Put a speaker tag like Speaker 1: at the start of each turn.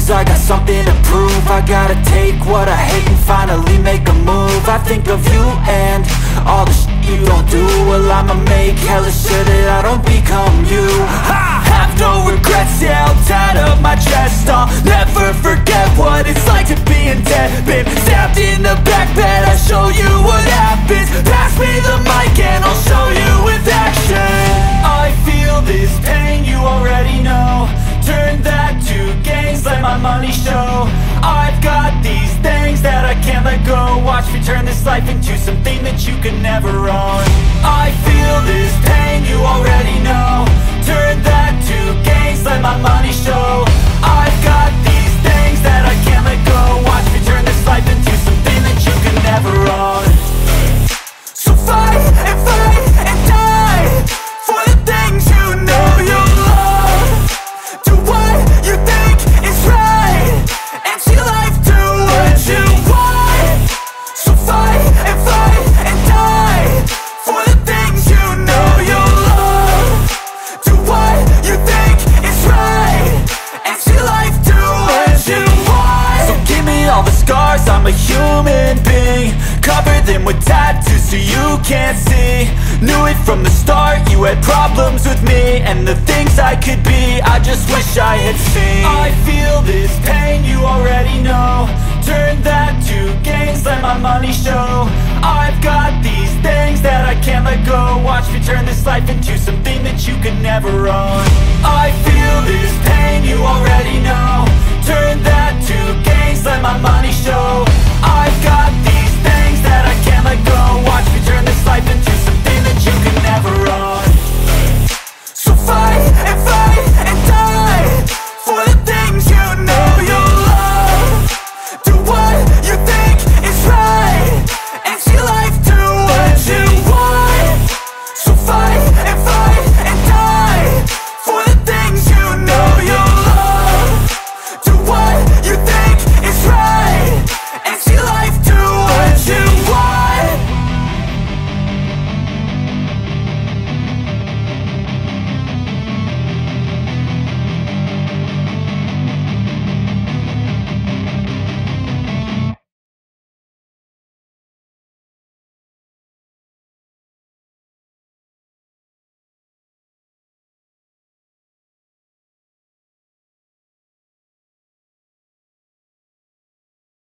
Speaker 1: cause I got something to prove. I gotta take what I hate and finally make a move. I think of you and all the shit you don't do. Well, I'ma make hella sure that I don't become you. I have no regrets, yeah, I'll tie up my chest. I'll never forget what it's like to be in debt. Been stabbed in the back bed, I'll show you what happens. Pass me the mic and I'll show you with action. I feel this pain, you already know. Turn that to gains, let my money show. I've got these things that I can't let go. Watch me turn this life into something that you can never own. I feel this pain, you already know. Turn that to gains, let my money show. I've got these things that I can't let go. Watch me turn this life into something that you can never own. So fight and die for the things you know you love. Do what you think is right and see life do what you want. So fight and die for the things you know you love. Do what you think is right and see life do what you want. So give me all the scars, I'm a human being. Cover them with tattoos so you can't see. Knew it from the start, you had problems with me and the things I could be, I just wish I had seen. I feel this pain, you already know. Turn that to gains, let my money show. I've got these things that I can't let go. Watch me turn this life into something that you can never own. I feel this pain, you already know. Turn